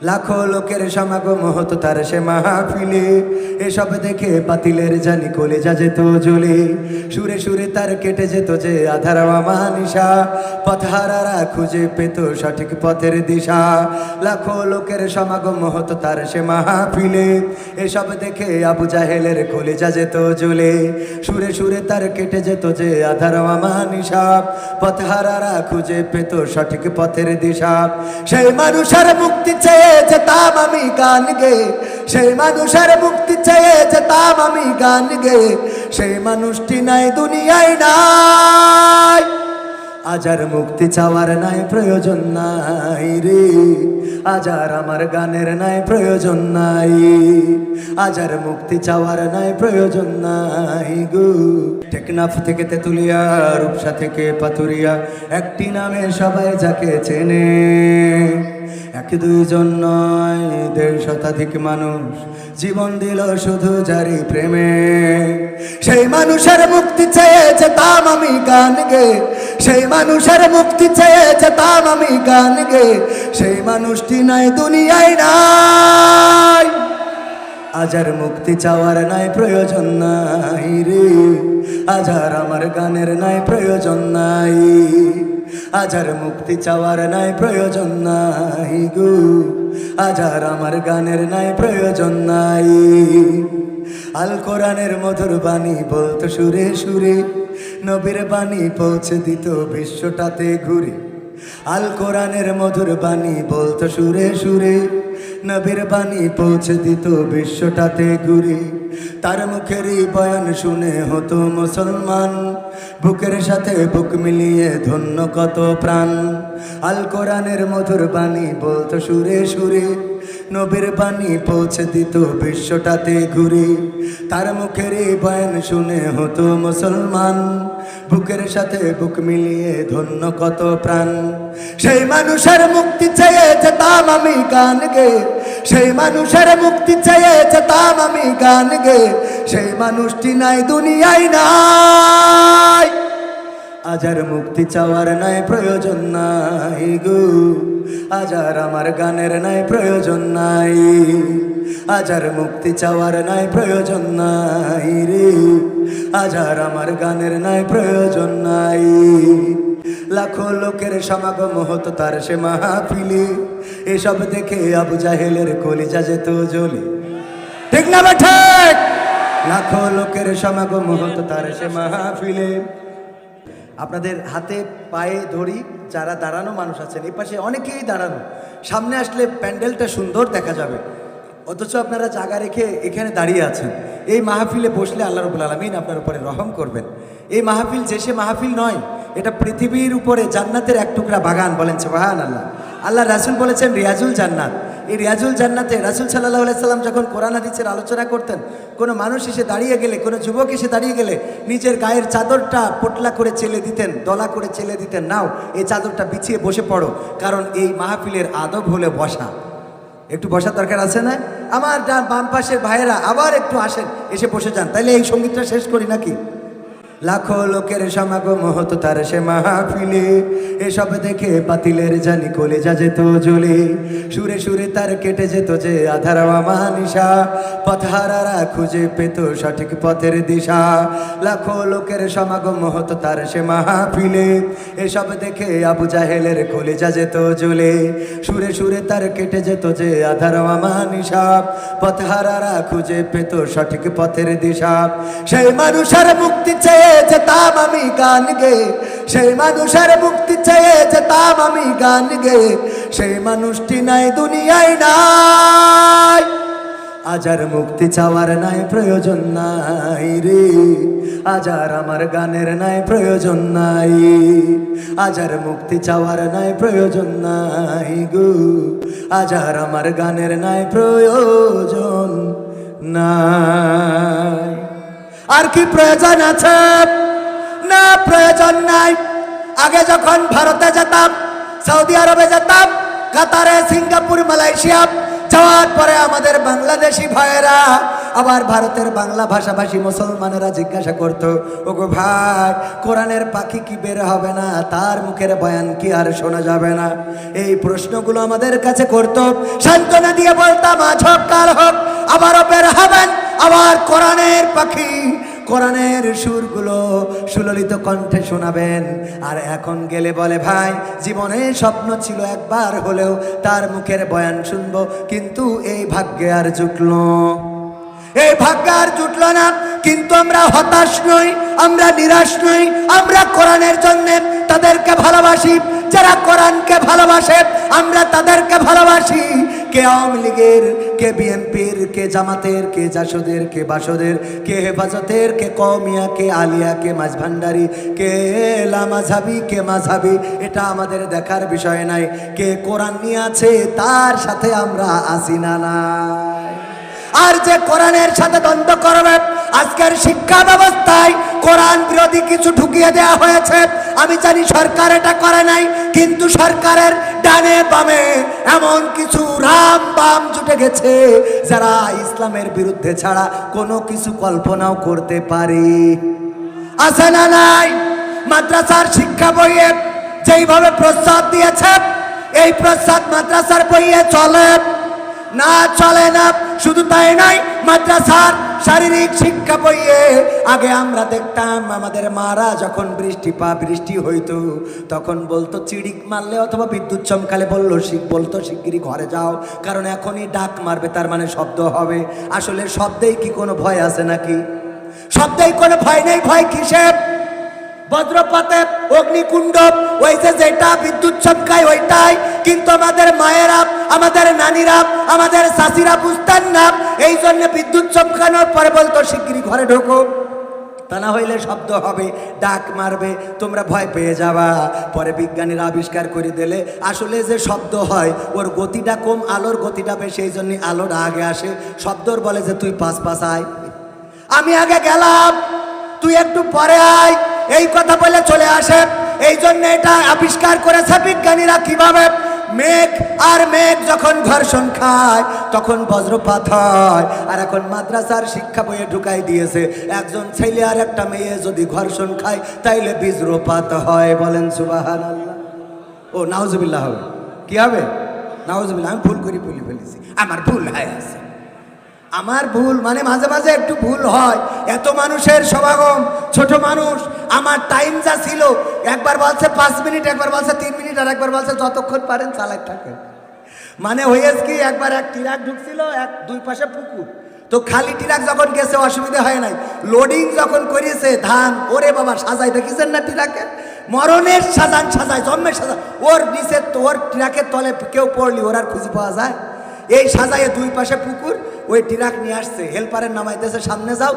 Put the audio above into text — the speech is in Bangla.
লাখো লোকের সমাগম হতো তার সে মাহফিলে। এসব দেখে পাতিলের জানি কলেজা যেত জ্বলে। সুরে সুরে তার কেটে যেত যে আধার আমানিশা, পথহারারা খুঁজে পেত সঠিক পথের দিশা। লাখো লোকের সমাগম হতো তার সে মাহফিলে। এসব দেখে আবু জাহেলের কলেজা যেত জ্বলে। সুরে সুরে তার কেটে যেত যে আধার আমানিশা, পথহারারা খুঁজে পেত সঠিক পথের দিশা। সেই মানুষের মুক্তি চেয়ে যেতাম আমি গান গে, সেই মানুষের মুক্তি চেয়ে যেতাম আমি গান গে। সেই মানুষটি নাই দুনিয়ায় নাই, আজ আর মুক্তি চাওয়ার নাই প্রয়োজন নাই রে। আজ আর আমার গানের নাই প্রয়োজন নাই, আজ আর মুক্তি চাওয়ার নাই প্রয়োজন নাই গো। টেকনাফ থেকে তেতুলিয়া, রূপসা থেকে পাতুরিয়া, একটি নামে সবাই যাকে চেনে। এক দুইজন নয়, ১.৫ শতাধিক মানুষ জীবন দিল শুধু যারি প্রেমে। সেই মানুষের মুক্তি চেয়ে যেতাম আমি গান গে, সেই মানুষের মুক্তি চেয়ে যেতাম আমি গান গে। সেই মানুষটি নাই দুনিয়ায় নাই, আজ আর মুক্তি চাওয়ার নাই প্রয়োজন নাই রে। আজ আর আমার গানের নাই প্রয়োজন নাই, আজ আর মুক্তি চাওয়ার নাই প্রয়োজন নাই গো। আজ আর আমার গানের নাই প্রয়োজন নাই। আল কোরআনের মধুর বাণী বলতো সুরে সুরে, নবীর বাণী পৌঁছে দিত বিশ্বটাতে ঘুরে। আল কোরআনের মধুর বাণী বলতো সুরে সুরে, নবীর বাণী পৌঁছে দিত বিশ্বটাতে ঘুরে। তার মুখেরই বয়ান শুনে হতো মুসলমান, বুকের সাথে বুক মিলিয়ে ধন্য কত প্রাণ। আল কোরআনের মধুর বাণী বলতো সুরে সুরে, নবীর বাণী পৌঁছে দিত বিশ্বটাতে ঘুরে। তার মুখেরই বয়ান শুনে হতো মুসলমান, বুকের সাথে বুক মিলিয়ে ধন্য কত প্রাণ। সেই মানুষের মুক্তি চেয়ে যেতাম আমি গান গে, সেই মানুষের মুক্তি চেয়ে যেতাম আমি গান গে। সেই মানুষটি নাই দুনিয়ায় নাই, আজ আর মুক্তি চাওয়ার নাই প্রয়োজন নাই গো। আজ আর আমার গানের নাই প্রয়োজন নাই, আজ আর মুক্তি চাওয়ার নাই প্রয়োজন নাই রে। আজ আর আমার গানের নাই প্রয়োজন নাই। লাখো লোকের সমাগম হতো তার সে মাহফিলে। এসব দেখে আবু জাহেলের কলিজা যেত জ্বলে। ঠিক না বেঠে? লাখো লোকের সমাগম হতো তার সে মাহফিলে। আপনাদের হাতে পায়ে ধরি যারা দাঁড়ানো মানুষ আছেন, এই পাশে অনেকেই দাঁড়ানো, সামনে আসলে প্যান্ডেলটা সুন্দর দেখা যাবে, অথচ আপনারা জায়গা রেখে এখানে দাঁড়িয়ে আছেন। এই মাহফিলে বসলে আল্লাহ রাব্বুল আলামিন আপনার উপরে রহম করবেন। এই মাহফিল যে সে মাহফিল নয়, এটা পৃথিবীর উপরে জান্নাতের এক টুকরা বাগান, বলেন সুবহানাল্লাহ। আল্লাহ রাসূল বলেছেন রিয়াজুল জান্নাত। এই রিয়াজুল জান্নাতে রাসূল সাল্লাল্লাহু আলাইহি সাল্লাম যখন কোরআন হাদিসের আলোচনা করতেন, কোনো মানুষ এসে দাঁড়িয়ে গেলে, কোনো যুবক এসে দাঁড়িয়ে গেলে নিজের গায়ের চাদরটা পোটলা করে চেলে দিতেন, দলা করে চেলে দিতেন, নাও এই চাদরটা বিছিয়ে বসে পড়ো, কারণ এই মাহফিলের আদব হলে বসা। একটু বসার দরকার আছে না? আমার বাম পাশের ভাইয়েরা আবার একটু আসেন, এসে বসে যান, তাইলে এই সঙ্গীতটা শেষ করি নাকি? লাখো লোকের সমাগম হতো তার সে মাহফিলে। এসব দেখে পাতিলের জানি কলেজা যেত জ্বলে। সুরে সুরে তার কেটে যেত যে আধার আমানিশা, পথহারারা খুঁজে পেত সঠিক পথের দিশা। লাখো লোকের সমাগম হতো তার সে মাহফিলে। এসব দেখে আবু জাহেলের কলেজা যেত জ্বলে। সুরে সুরে তার কেটে যেত যে আধার আমানিশা, পথহারারা খুঁজে পেত সঠিক পথের দিশা। সেই মানুষের মুক্তি চেয়ে যেতাম আমি গান গে, সেই মানুষের মুক্তি চেয়ে যেতাম আমি গান গে। সেই মানুষটি নাই দুনিয়ায় নাই, আজ আর মুক্তি চাওয়ার নাই প্রয়োজন নাই রে। আজ আর আমার গানের নাই প্রয়োজন নাই, আজ আর মুক্তি চাওয়ার নাই প্রয়োজন নাই গো। আজ আর আমার গানের নাই প্রয়োজন নাই। আর কি প্রয়োজন আছে? না, প্রয়োজন নাই। আগে যখন ভারতে যেতাম, সৌদি আরবে যেতাম, কাতারে, সিঙ্গাপুর, মালয়েশিয়া যাওয়ার পরে আমাদের বাংলাদেশি ভাইয়েরা আবার ভারতের বাংলা ভাষাভাষী মুসলমানেরা জিজ্ঞাসা করতো, ওগো ভাই, কোরআনের পাখি কি বের হবে না? তার মুখের বয়ান কি আর শোনা যাবে না? এই প্রশ্নগুলো আমাদের কাছে করতো। সান্ত্বনা দিয়ে বলতাম, আজ হোক কাল হোক আবারও বের হবেন, আবার কোরআনের পাখি, কোরআনের সুরগুলো সুললিত কণ্ঠে শোনাবেন। আর এখন গেলে বলে, ভাই, জীবনে স্বপ্ন ছিল একবার হলেও তার মুখের বয়ান শুনবো, কিন্তু এই ভাগ্যে আর জুটলো, এই ভাগ্য আর জুটলো না। কিন্তু আমরা হতাশ নই, আমরা নিরাশ নই, আমরা কোরআনের জন্য তাদেরকে ভালোবাসি যারা কোরআনকে ভালোবাসে, আমরা তাদেরকে ভালোবাসি। কে আওয়ামী লীগের, কে বিএনপির, কে জামাতের, কে জাসদের, কে বাসদের, কে হেফাজতের, কে কওমিয়া, কে আলিয়া, কে মাঝভান্ডারি, কে লামাঝাবি, কে মাঝাবি, এটা আমাদের দেখার বিষয় নাই। কে কোরআন নিয়ে আছে তার সাথে আমরা আসি না নাই। আর যে কোরআনের সাথে দ্বন্দ্ব করবে, আজকের শিক্ষা ব্যবস্থায় কোরআন বিরোধী কিছু ঢুকিয়ে দেওয়া হয়েছে। আমি জানি সরকার এটা করে নাই, কিন্তু সরকারের ডানে বামে এমন কিছু রাম বাম জুটে গেছে যারা ইসলামের বিরুদ্ধে ছাড়া কোনো কিছু কল্পনাও করতে পারে। আছে না নাই? মাদ্রাসার শিক্ষা বইয়ে যেইভাবে প্রস্তাব দিয়েছে, এই প্রস্তাব মাদ্রাসার বইয়ে চলে না? চলে না। শুধু তাই নয়, মাদ্রাসার শারীরিক শিক্ষা বইয়ে আগে আমরা দেখতাম আমাদের মারা যখন বৃষ্টি হইতো তখন বলতো চিড়িক মারলে অথবা বিদ্যুৎ চমকালে বলতো শিগগিরই ঘরে যাও, কারণ এখনই ডাক মারবে, তার মানে শব্দ হবে। আসলে শব্দেই কি কোনো ভয় আছে নাকি? শব্দেই কোনো ভয় নেই। ভয় কিসের? বজ্রপাতে, অগ্নিকুণ্ড, ওই যে যেটা বিদ্যুৎ চমকায় ওইটাই। কিন্তু আমাদের মায়েরা, আমাদের নানীরা, আমাদের চাষিরা বুঝতেন না, এই জন্য বিদ্যুৎ চমকানোর পরে বলতো শিগগিরই ঘরে ঢোকো, তা না হইলে শব্দ হবে, ডাক মারবে, তোমরা ভয় পেয়ে যাবা। পরে বিজ্ঞানীরা আবিষ্কার করে দিলে আসলে যে শব্দ হয় ওর গতিটা কম, আলোর গতিটা বেশি, এই জন্য আলোটা আগে আসে। শব্দর বলে যে তুই পাশ আয়, আমি আগে গেলাম, তুই একটু পরে আয়, এই কথা বলে চলে আসে। এই জন্য এটা আবিষ্কার করেছে বিজ্ঞানীরা কিভাবে মেঘ আর মেঘ যখন ঘর্ষণ খায় তখন বজ্রপাত হয়। আর এখন মাদ্রাসার শিক্ষা বইয়ে ঢুকাই দিয়েছে একজন ছেলে আর একটা মেয়ে যদি ঘর্ষণ খায় তাইলে বজ্রপাত হয়। বলেন সুবহানাল্লাহ। ও নাউজুবিল্লাহ হবে, কি হবে? নাউজুবিল্লাহ। আমি ভুল করে বলে ফেলেছি, আমার ভুল হয়ে আছে। আমার ভুল মানে মাঝে মাঝে একটু ভুল হয়। এত মানুষের সমাগম, ছোট মানুষ, আমার টাইম যা ছিল, একবার বলছে 5 মিনিট, একবার বলছে 3 মিনিট, আর একবার বলছে যতক্ষণ পারেন চালাতে থাকেন। মানে হয়েছে কি, একবার এক ট্রাক ঢুকছিল, দুই পাশে পুকুর, তো খালি ট্রাক যখন গেছে অসুবিধা হয় নাই, লোডিং যখন করেছে ধান, ওরে বাবা সাজাই দেখেছেন না ট্রাকে, মরণের সাজায় জন্মের সাজা, ওর নিচে ওর ট্রাকের তলে কেউ পড়লি ওর আর খুঁজে পাওয়া যায়? এই সাজায় দুই পাশে পুকুর, ওই ট্রাক নিয়ে আসছে, হেল্পারের নামাইতেছে সামনে যাও।